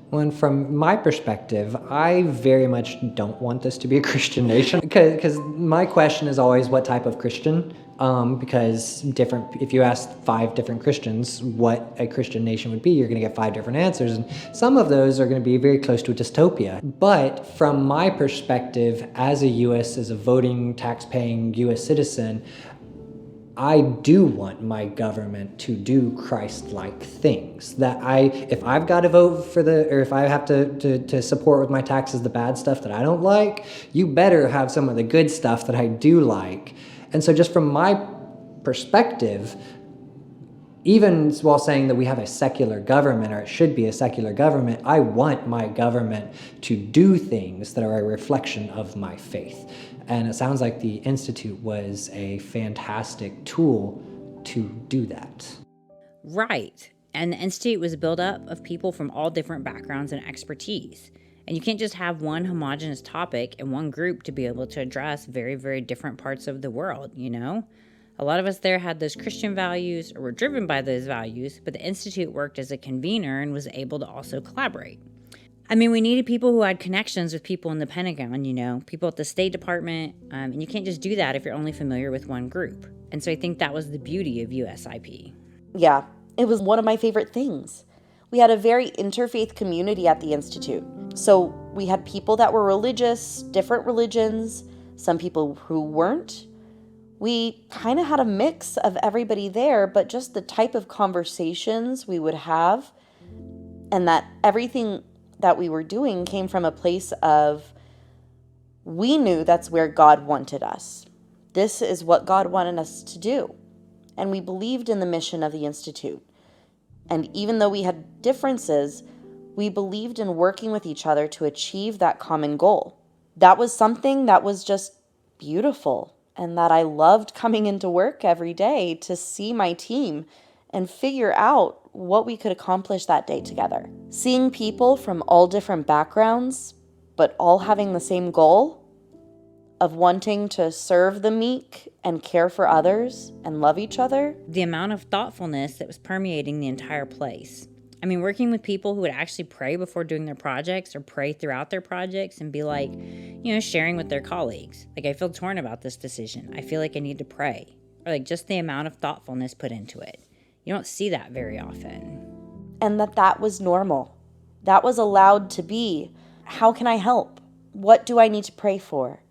Well, from my perspective, I very much don't want this to be a Christian nation because my question is always what type of Christian. Because if you ask 5 different Christians what a Christian nation would be, you're going to get 5 different answers, and some of those are going to be very close to a dystopia. But from my perspective, as a voting, tax-paying U.S. citizen, I do want my government to do Christ-like things. If I've got to vote or if I have to support with my taxes the bad stuff that I don't like, you better have some of the good stuff that I do like. And so just from my perspective, even while saying that we have a secular government, or it should be a secular government, I want my government to do things that are a reflection of my faith. And it sounds like the Institute was a fantastic tool to do that. Right. And the Institute was built up of people from all different backgrounds and expertise. And you can't just have one homogenous topic and one group to be able to address very, very different parts of the world, you know? A lot of us there had those Christian values or were driven by those values, but the Institute worked as a convener and was able to also collaborate. I mean, we needed people who had connections with people in the Pentagon, you know, people at the State Department, and you can't just do that if you're only familiar with one group. And so I think that was the beauty of USIP. Yeah, it was one of my favorite things. We had a very interfaith community at the Institute. So we had people that were religious, different religions, some people who weren't. We kind of had a mix of everybody there, but just the type of conversations we would have, and that everything that we were doing came from a place of, we knew that's where God wanted us. This is what God wanted us to do. And we believed in the mission of the Institute. And even though we had differences, we believed in working with each other to achieve that common goal. That was something that was just beautiful, and that I loved coming into work every day to see my team and figure out what we could accomplish that day together. Seeing people from all different backgrounds, but all having the same goal of wanting to serve the meek and care for others and love each other. The amount of thoughtfulness that was permeating the entire place. I mean, working with people who would actually pray before doing their projects or pray throughout their projects and be like, you know, sharing with their colleagues. Like, I feel torn about this decision. I feel like I need to pray. Or like just the amount of thoughtfulness put into it. You don't see that very often. And that was normal. That was allowed to be. How can I help? What do I need to pray for?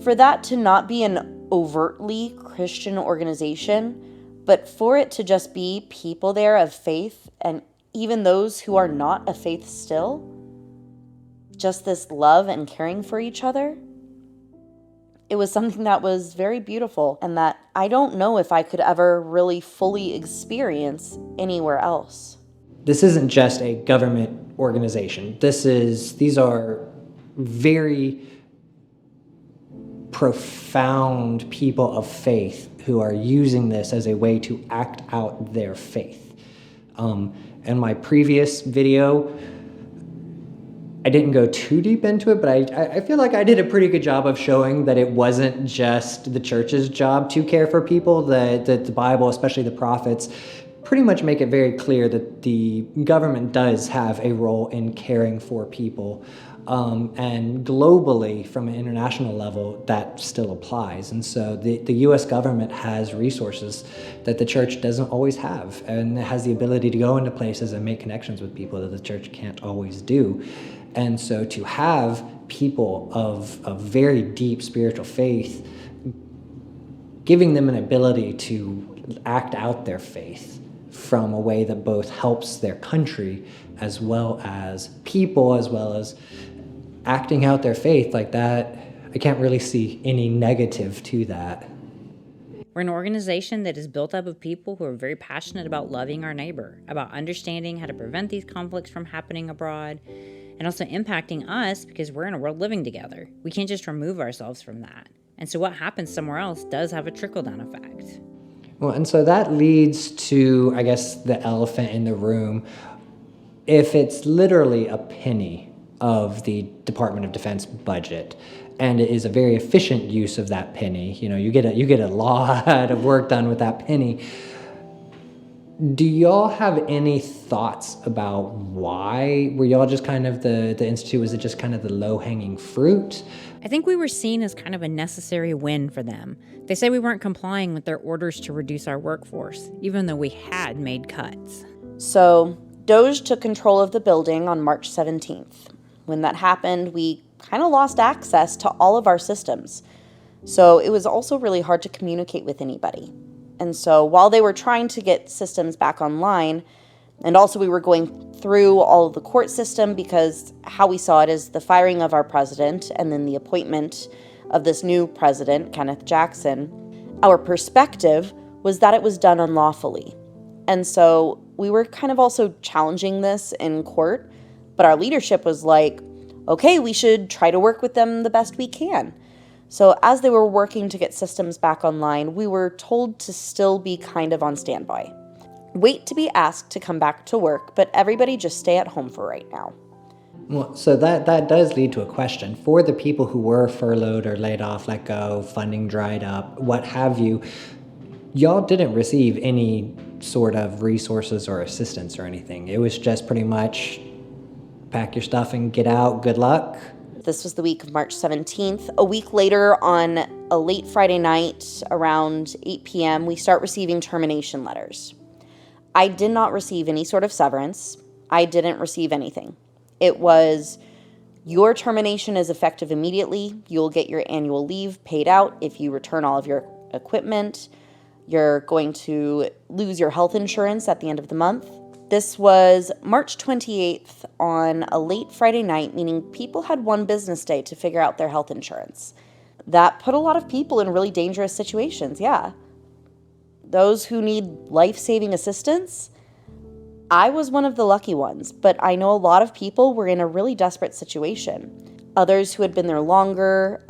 For that to not be an overtly Christian organization, but for it to just be people there of faith, and even those who are not of faith still, just this love and caring for each other. It was something that was very beautiful, and that I don't know if I could ever really fully experience anywhere else. This isn't just a government organization. These are very profound people of faith who are using this as a way to act out their faith. In my previous video, I didn't go too deep into it, but I feel like I did a pretty good job of showing that it wasn't just the church's job to care for people, that the Bible, especially the prophets, pretty much make it very clear that the government does have a role in caring for people. And globally, from an international level, that still applies. And so the U.S. government has resources that the church doesn't always have, and it has the ability to go into places and make connections with people that the church can't always do. And so to have people of very deep spiritual faith, giving them an ability to act out their faith from a way that both helps their country as well as people, as well as acting out their faith like that, I can't really see any negative to that. We're an organization that is built up of people who are very passionate about loving our neighbor, about understanding how to prevent these conflicts from happening abroad, and also impacting us because we're in a world living together. We can't just remove ourselves from that. And so what happens somewhere else does have a trickle-down effect. Well, and so that leads to, I guess, the elephant in the room. If it's literally a penny of the Department of Defense budget, and it is a very efficient use of that penny, you know, you get a lot of work done with that penny. Do y'all have any thoughts about why? Were y'all just kind of the Institute, was it just kind of the low-hanging fruit? I think we were seen as kind of a necessary win for them. They said we weren't complying with their orders to reduce our workforce, even though we had made cuts. So DOGE took control of the building on March 17th. When that happened, we kind of lost access to all of our systems. So it was also really hard to communicate with anybody. And so while they were trying to get systems back online, and also we were going through all of the court system, because how we saw it is the firing of our president and then the appointment of this new president, Kenneth Jackson, our perspective was that it was done unlawfully. And so we were kind of also challenging this in court, but our leadership was like, okay, we should try to work with them the best we can. So as they were working to get systems back online, we were told to still be kind of on standby. Wait to be asked to come back to work, but everybody just stay at home for right now. Well, so that does lead to a question. For the people who were furloughed or laid off, let go, funding dried up, what have you, y'all didn't receive any sort of resources or assistance or anything. It was just pretty much pack your stuff and get out, good luck. This was the week of March 17th. A week later, on a late Friday night around 8 p.m., we start receiving termination letters. I did not receive any sort of severance. I didn't receive anything. It was, your termination is effective immediately. You'll get your annual leave paid out if you return all of your equipment. You're going to lose your health insurance at the end of the month. This was March 28th on a late Friday night, meaning people had one business day to figure out their health insurance. That put a lot of people in really dangerous situations, yeah. Those who need life-saving assistance, I was one of the lucky ones, but I know a lot of people were in a really desperate situation. Others who had been there longer,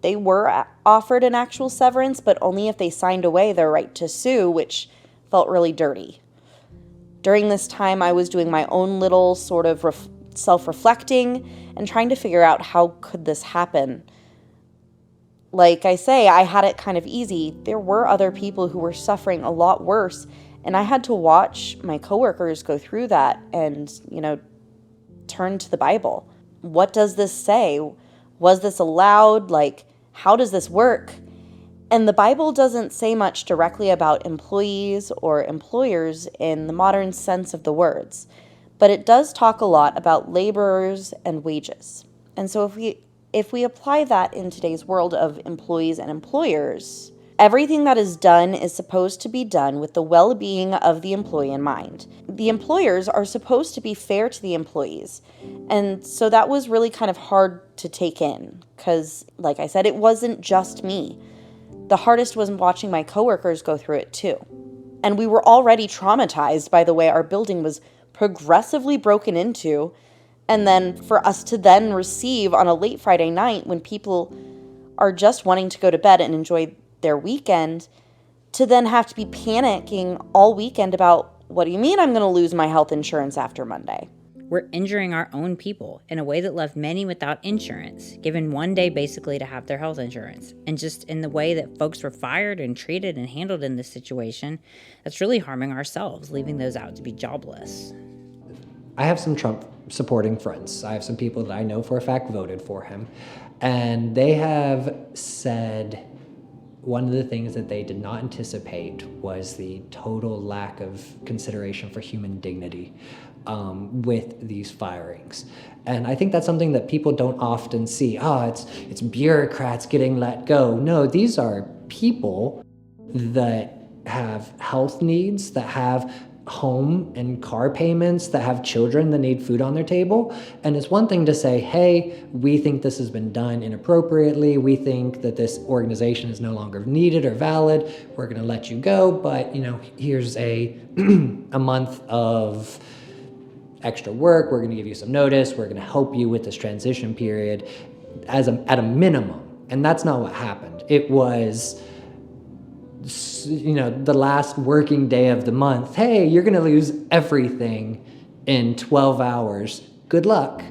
they were offered an actual severance, but only if they signed away their right to sue, which felt really dirty. During this time, I was doing my own little sort of self-reflecting and trying to figure out how could this happen. Like I say, I had it kind of easy. There were other people who were suffering a lot worse, and I had to watch my coworkers go through that and, turn to the Bible. What does this say? Was this allowed? Like, how does this work? And the Bible doesn't say much directly about employees or employers in the modern sense of the words, but it does talk a lot about laborers and wages. And so if we apply that in today's world of employees and employers, everything that is done is supposed to be done with the well-being of the employee in mind. The employers are supposed to be fair to the employees. And so that was really kind of hard to take in because, like I said, it wasn't just me. The hardest was watching my coworkers go through it too. And we were already traumatized by the way our building was progressively broken into. And then for us to then receive on a late Friday night when people are just wanting to go to bed and enjoy their weekend, to then have to be panicking all weekend about, what do you mean I'm going to lose my health insurance after Monday? We're injuring our own people in a way that left many without insurance, given one day basically to have their health insurance. And just in the way that folks were fired and treated and handled in this situation, that's really harming ourselves, leaving those out to be jobless. I have some Trump supporting friends. I have some people that I know for a fact voted for him. And they have said one of the things that they did not anticipate was the total lack of consideration for human dignity with these firings. And I think that's something that people don't often see. It's bureaucrats getting let go. No, these are people that have health needs, that have home and car payments, that have children that need food on their table. And it's one thing to say, hey, we think this has been done inappropriately. We think that this organization is no longer needed or valid. We're going to let you go. But, here's a month of extra work. We're going to give you some notice. We're going to help you with this transition period at a minimum. And that's not what happened. It was, the last working day of the month. Hey, you're going to lose everything in 12 hours. Good luck.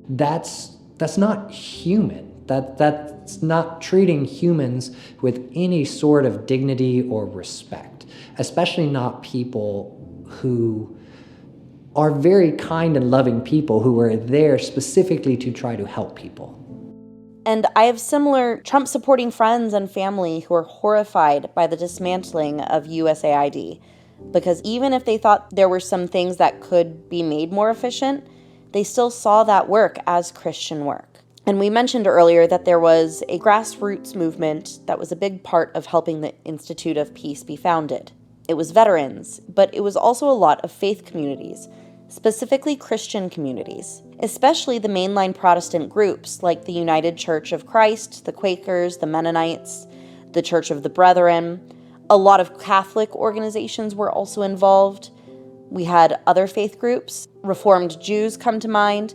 That's not human. That's not treating humans with any sort of dignity or respect, especially not people who are very kind and loving people who are there specifically to try to help people. And I have similar Trump-supporting friends and family who are horrified by the dismantling of USAID, because even if they thought there were some things that could be made more efficient, they still saw that work as Christian work. And we mentioned earlier that there was a grassroots movement that was a big part of helping the Institute of Peace be founded. It was veterans, but it was also a lot of faith communities, specifically Christian communities, especially the mainline Protestant groups like the United Church of Christ, the Quakers, the Mennonites, the Church of the Brethren. A lot of Catholic organizations were also involved. We had other faith groups, Reformed Jews come to mind.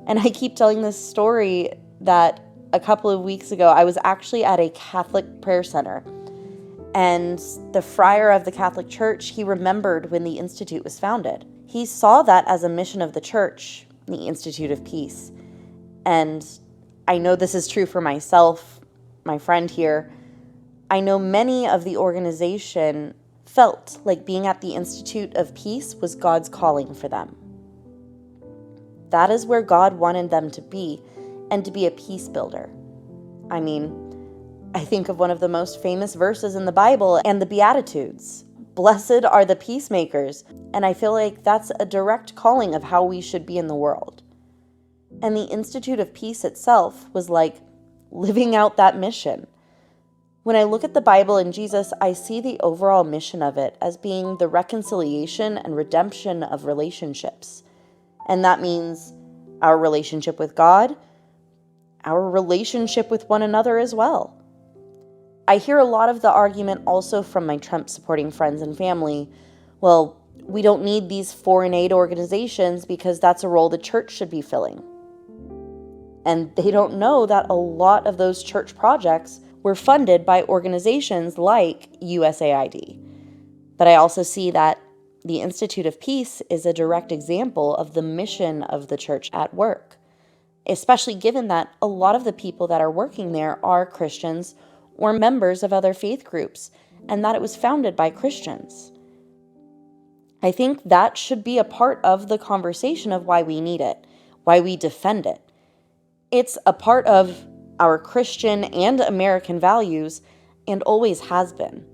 And I keep telling this story that a couple of weeks ago, I was actually at a Catholic prayer center. And the friar of the Catholic Church, he remembered when the Institute was founded. He saw that as a mission of the church, the Institute of Peace. And I know this is true for myself, my friend here. I know many of the organization felt like being at the Institute of Peace was God's calling for them. That is where God wanted them to be, and to be a peace builder. I mean, I think of one of the most famous verses in the Bible and the Beatitudes. Blessed are the peacemakers. And I feel like that's a direct calling of how we should be in the world. And the Institute of Peace itself was like living out that mission. When I look at the Bible and Jesus, I see the overall mission of it as being the reconciliation and redemption of relationships. And that means our relationship with God, our relationship with one another as well. I hear a lot of the argument also from my Trump-supporting friends and family, well, we don't need these foreign aid organizations because that's a role the church should be filling. And they don't know that a lot of those church projects were funded by organizations like USAID. But I also see that the Institute of Peace is a direct example of the mission of the church at work, especially given that a lot of the people that are working there are Christians or members of other faith groups, and that it was founded by Christians. I think that should be a part of the conversation of why we need it, why we defend it. It's a part of our Christian and American values, and always has been.